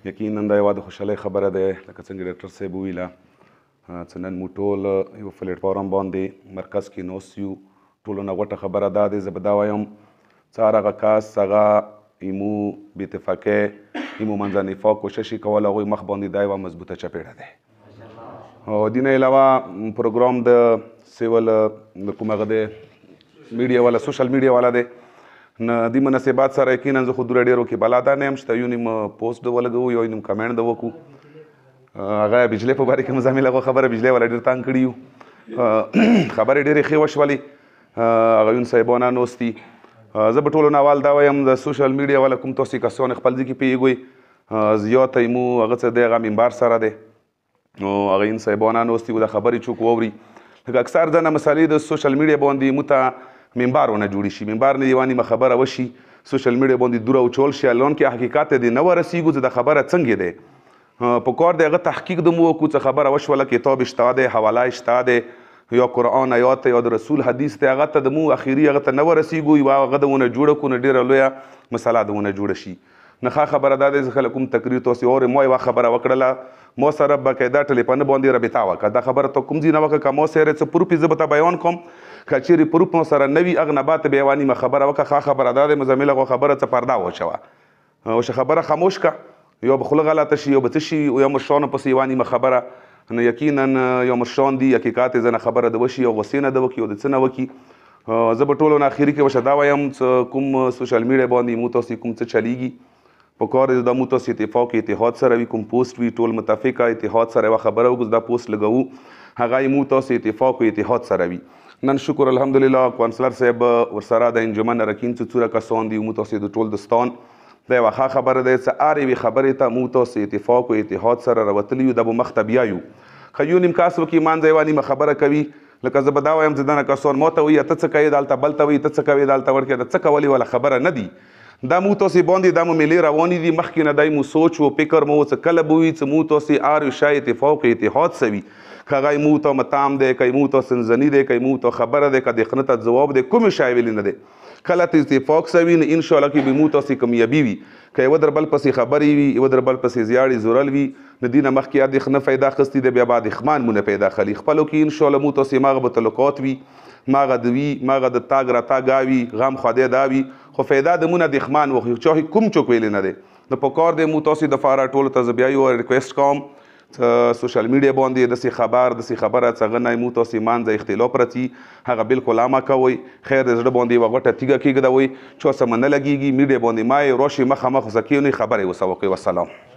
یقینا دا یوه د خوشحالۍ خبره ده لکه څنګه ډاکټر صاحب وویله چې نن موږ ټول یو پلیټفارم باندې مرکز کې ناست یو. ټولو نه غوټه خبره دا دی، زه به دا وایم چې هر هغه کس هغه ایمو بې اتفاقۍ ایمو منځه نفاق کوشش یې کول، هغوی مخ باندې دا یوه مضبوطه چپېړه دی. او دې نه علاوه پروګرام د سیول د کوم هغه دی میډیا والا سوشل میډیا والا دی، نه دې مناسبات سره یقینا زه خو دومره ډېرو کې بلدا نه یم چې یو نیم پوسټ د ولګوو یو نیم کمنټ د وکړو. هغه بجلۍ په باره کې مو زمې لغو خبره بجلۍ والا ډېر تنګ کړي یو، خبرې ډېرې ښې وشولې، هغه یون صاحبانه ناست دي. زه به ټولو نه اول دا وایم د سوشل میډیا والا کوم تاسې کسان خپل ځای کې پوهېږئ زیاته یې مو هغه څه دی هغه منبر سره دی، نو هغه یون صاحبانه ناست دي د خبرې چوک واوري. لکه اکثر ځنه مسالې د سوشل میډیا باندې موږ ته منبر ونه جوړې شي، منبر نه یوه نیمه خبره وشي سوشل میډیا باندې دوره اچول شي، الان کې حقیقت دی نه ورسېږو چې د خبره څنګه دی په کار دی هغه تحقیق د مو وکړو چې خبره وشوله کتاب شته دی، حواله شته دی، یا قرآن آیات یا د رسول حدیث دی، هغه ته د مو اخري هغه ته نه ورسېږو، یوه هغه د ونه جوړه کړو نه ډېره لویه مسله د ونه جوړه شي. نه ښه خبره دا دی چې خلک کوم تقریر تاسې اورئ، ما یوه خبره وکړله، ما سره باقاعده ټلیفون باندې رابطه وکړه، دا خبره ته کوم ځای نه وکړه که ما سره څه پروف یې زه به ته بیان کوم، که چیرې پروف ما سره نه وي هغه نه بعد ته بیا یوه نیمه خبره وکړه. ښه خبره دا دی مزمل هغه خبره څه پرده واچوه، اوس خبره خاموش کړه، یا به خوله غلطه شي یا به څه شي، یا مشرانو پسې یوه نیمه خبره نو یقینا یو مشران دي حقیقت یې ځنه خبره د وشي او غصې نه د وکړي او د څه نه وکړي. زه به ټولو نه اخري کې ورشه دا وایم چې کوم سوشل میډیا باندې مو تاسې کوم څه چلیږي په کار دی دا مو تاسې اتفاق اتحاد سره وي، کوم پوسټ وي ټول متفقه اتحاد سره یوه خبره وکړو دا پوسټ لګوو هغه یې مو تاسې اتفاق و اتحاد سره وي. نن شکر الحمدلله کونسلر صاحب ورسره د انجمن رکین څه څوره کسان دي مو تاسې د ټول دستان دا یوه ښه خبره دی چې هر یوې خبرې ته مو تاسې اتفاق و اتحاد سره راوتلي یو، دا به مخته بیا یو. که یو نیم کاس وکړي منځه یوه نیمه خبره کوي، لکه زه به دا وایم چې دنه کسان ما ته وایي ته څه کوې دلته بل ته وایي ته څه کوې دلته ورکې د څه کولې والا خبره نه دي، دا مو تاسې باندې دا مو میلې روانې دي، مخکې نه دی مو سوچ و فکر مو چې کله به وي چې مو تاسې هر یو شی اتفاق و اتحاد سوي، که هغه مو ته متام دی که مو ته سنځني دی که مو ته خبره دی که د خنه ته ځواب دی کومې شی ویلې نه دی، کله ته اتفاق سوي نو انشاءالله کې به مو تاسې کامیابي وي. که یوه در بل پسې خبرې وي یوه در بل پسې زیاړې زورل وي نو دې نه مخکې یا د ښه نه پیدا اخیستي دی بیا بعد اخمان مو نه پیدا خلي، خپلو کې انشاءالله مو تاسې ماغه به تعلقات وي ماغه د وي ماغه د تاګ راتاګ وي غم خدای دا وي، خو فایده د مو نه د اخمان وخي چا کوم چوک ویلې نه دی. نو په کار دی مو تاسې دپاره ټولو ته زه بیا یو ریکویسټ کوم سوشل میډیا باندې داسې خبره چې هغه نه مو تاسې منځه اختلاف راځي هغه بالکل عامه کوئ، خیر د زړه باندې یوه غوټه تیږه کېږدوئ، چا څه نه لګېږي میډیا باندې ما یې راشئ مخامخ ورسه کښېنئ خبرې ورسه وکړئ. والسلام.